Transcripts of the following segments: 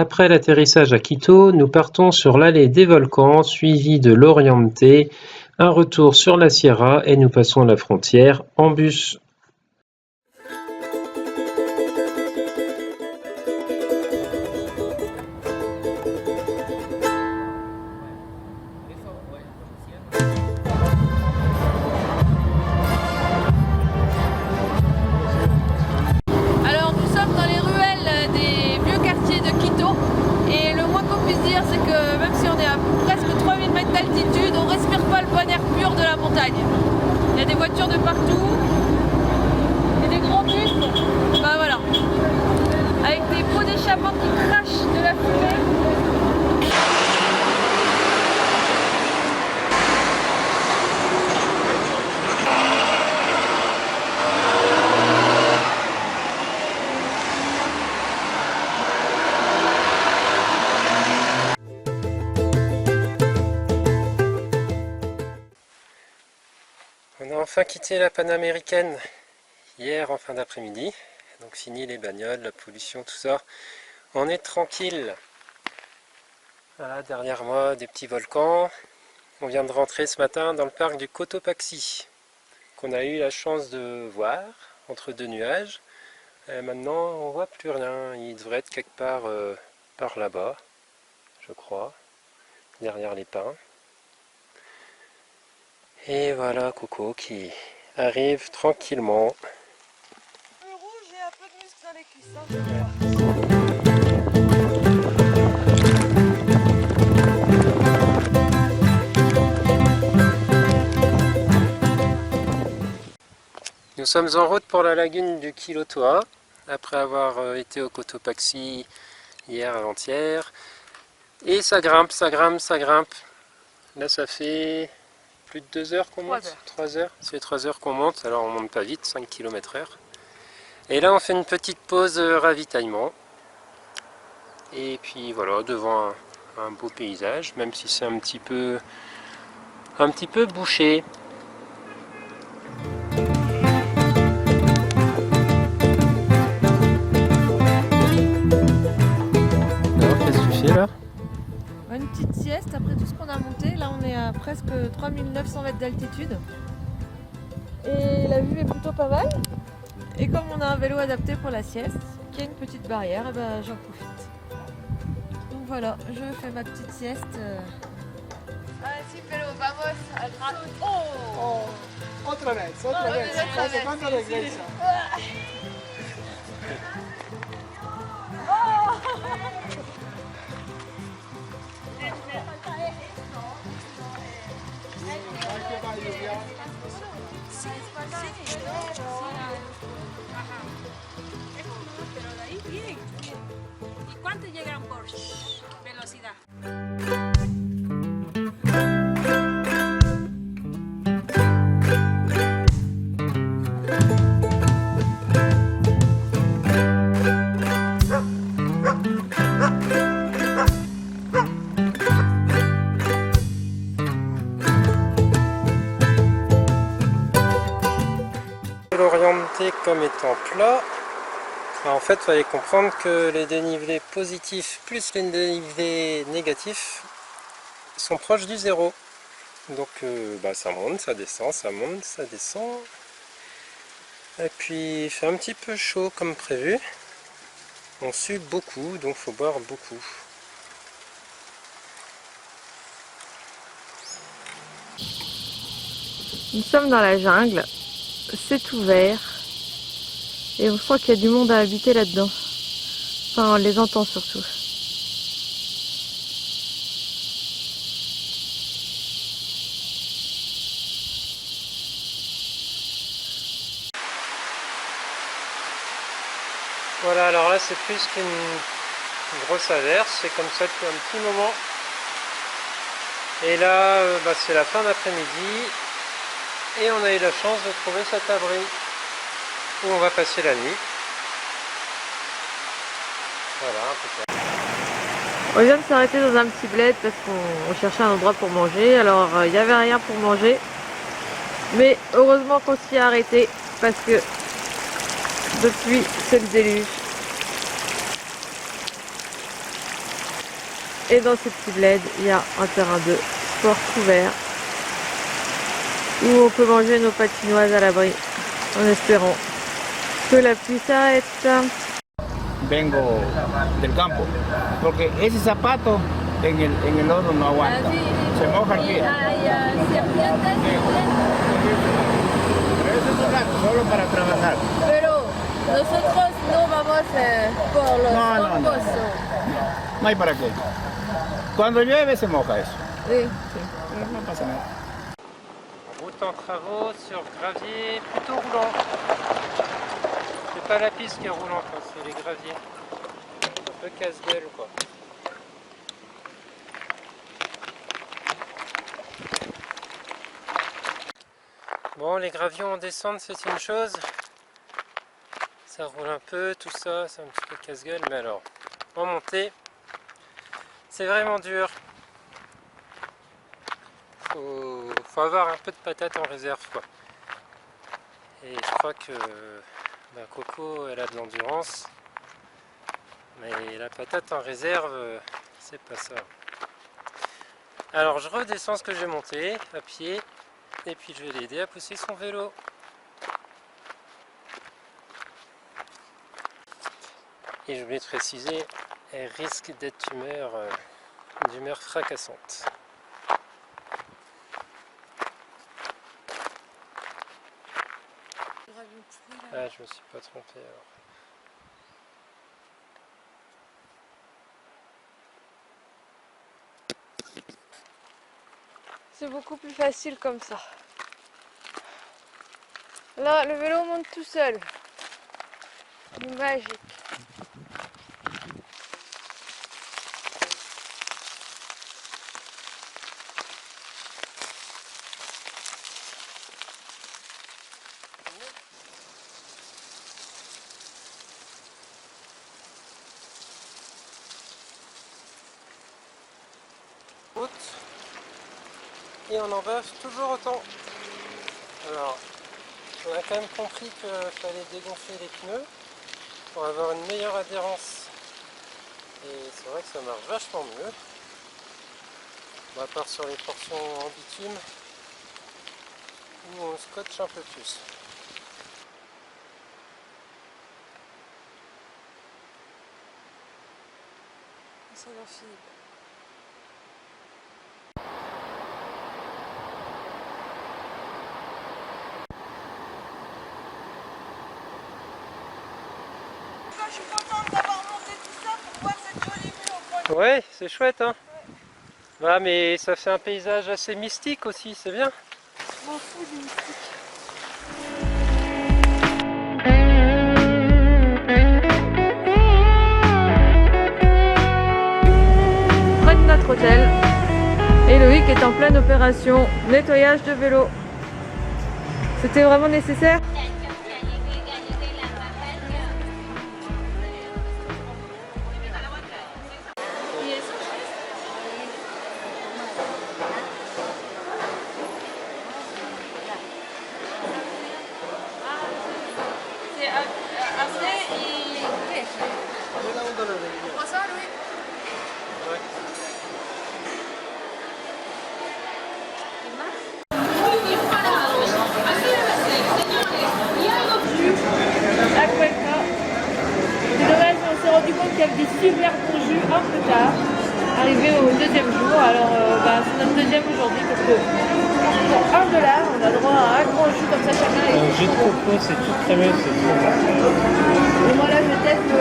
Après l'atterrissage à Quito, nous partons sur l'allée des volcans, suivi de l'Oriente, un retour sur la Sierra et nous passons la frontière en bus. Alors nous sommes dans les ruelles des vieux quartiers de Quito et le moins qu'on puisse dire c'est que même si on est à presque 3000 mètres d'altitude, on respire pas le bon air pur de la montagne. Il y a des voitures de partout et des grands bus, bah voilà, avec des pots d'échappement qui crachent de la fumée. On a enfin quitté la Panaméricaine hier en fin d'après-midi, donc fini les bagnoles, la pollution, tout ça. On est tranquille. Voilà, derrière moi des petits volcans. On vient de rentrer ce matin dans le parc du Cotopaxi, qu'on a eu la chance de voir entre deux nuages. Maintenant on voit plus rien, il devrait être quelque part par là-bas, je crois, derrière les pins. Et voilà Coco qui arrive tranquillement. Un peu rouge et un peu de muscle dans les cuisses. Nous sommes en route pour la lagune du Quilotoa, après avoir été au Cotopaxi hier avant-hier. Et ça grimpe, ça grimpe, ça grimpe. Là ça fait plus de 2 heures qu'on monte. 3 heures. C'est 3 heures qu'on monte, alors on monte pas vite, 5 km/h. Et là on fait une petite pause ravitaillement. Et puis voilà, devant un beau paysage, même si c'est un petit peu bouché. Alors qu'est-ce que tu fais là? Une petite sieste après tout ce qu'on a monté. Là on est à presque 3900 mètres d'altitude. Et la vue est plutôt pas mal. Et comme on a un vélo adapté pour la sieste, qui a une petite barrière, et ben j'en profite. Donc voilà, je fais ma petite sieste. Así, pero vamos al... Oh, otra vez, estás tocando la iglesia. ¿Cuánto llegan por velocidad? L'orienter comme étant plat. Alors en fait, il fallait comprendre que les dénivelés positifs plus les dénivelés négatifs sont proches du zéro. Donc ça monte, ça descend, ça monte, ça descend. Et puis il fait un petit peu chaud comme prévu. On sue beaucoup, donc il faut boire beaucoup. Nous sommes dans la jungle, c'est ouvert et on sent qu'il y a du monde à habiter là-dedans. Enfin, on les entend surtout. Voilà, alors là c'est plus qu'une grosse averse, c'est comme ça depuis un petit moment. Et là, c'est la fin d'après-midi. Et on a eu la chance de trouver cet abri où on va passer la nuit. Voilà, impeccable. On vient de s'arrêter dans un petit bled parce qu'on cherchait un endroit pour manger. Alors il n'y avait rien pour manger. Mais heureusement qu'on s'y est arrêté parce que depuis c'est le déluge. Et dans ce petit bled, il y a un terrain de sport couvert où on peut manger nos patinoises à l'abri en espérant que la pluie s'arrête. Vengo del campo, porque ese zapato en el lodo no aguanta, se moja el pie. Pero eso es un rato, solo para trabajar. Pero nosotros no vamos por los hongos. No hay para qué. Cuando llueve se moja eso. Oui. No pasa nada. Route en travaux sur gravier plutôt roulant. C'est pas la piste qui est roulante, hein, c'est les graviers. Un peu casse-gueule quoi. Bon, les graviers en descente c'est une chose. Ça roule un peu, tout ça, c'est un petit peu casse-gueule, mais alors en montée, c'est vraiment dur. Faut avoir un peu de patate en réserve quoi. Et je crois que Coco elle a de l'endurance, mais la patate en réserve c'est pas ça. Alors je redescends ce que j'ai monté à pied et puis je vais l'aider à pousser son vélo. Et je voulais te préciser, elle risque d'être d'humeur fracassante. Ah, je me suis pas trompé alors. C'est beaucoup plus facile comme ça. Là, le vélo monte tout seul. Magique. Et on en bave toujours autant. Alors, on a quand même compris qu'il fallait dégonfler les pneus pour avoir une meilleure adhérence. Et c'est vrai que ça marche vachement mieux. Bon, à part sur les portions en bitume où on scotche un peu plus. Ça va finir. Je suis contente d'avoir monté tout ça pour voir cette jolie vue au fond. Ouais, c'est chouette hein. Bah, mais ça fait un paysage assez mystique aussi, c'est bien. Je m'en fous du mystique. Près de notre hôtel, et Loïc est en pleine opération nettoyage de vélo. C'était vraiment nécessaire? Il y avait des super bons jus un peu tard, arrivé au deuxième jour. Alors c'est notre deuxième aujourd'hui parce que pour $1 on a droit à un grand jus comme ça chacun. Un jus de coco c'est tout crémeux, c'est tout. Et moi là je teste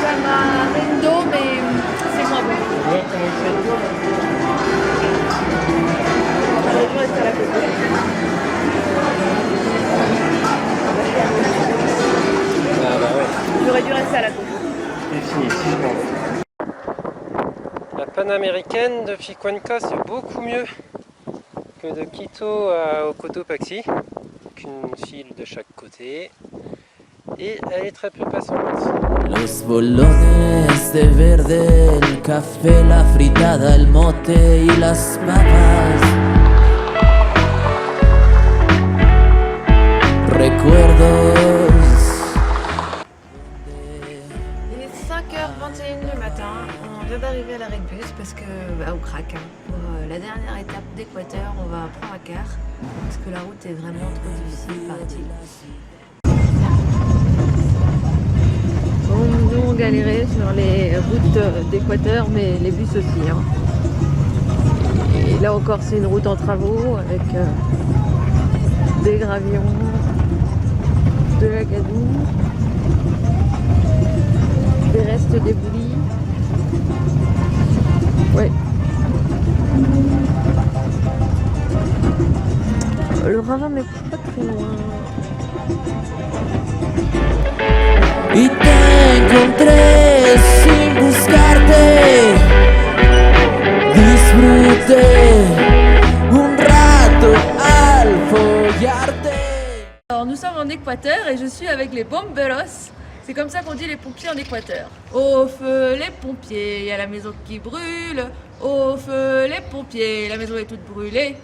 Tamarindo mais c'est moins bon. On voit comment il fait. J'aurais dû rester à la coco. Ah bah ouais. J'aurais dû rester à la coco. Définitivement. La panaméricaine depuis Cuenca c'est beaucoup mieux que de Quito au Cotopaxi. Qu'une file de chaque côté. Et elle est très peu passante. Los bolones de verde, el café, la fritada, el mote y las papas. Recuerdos. Il est 5h21 du matin, on vient parce que au crack. Pour la dernière étape d'Équateur, on va prendre un car parce que la route est vraiment trop difficile, paraît-il. Bon, nous on galérait sur les routes d'Équateur, mais les bus aussi. Hein. Et là encore, c'est une route en travaux avec des gravillons, de la gadoue, des restes d'éboulis. Ouais. Le ravin n'est pas très loin. Y te encontré sin buscarte. Disfruté un rato al follarte. Alors nous sommes en Équateur et je suis avec les bomberos. C'est comme ça qu'on dit les pompiers en Équateur. Au feu les pompiers, il y a la maison qui brûle. Au feu les pompiers, la maison est toute brûlée.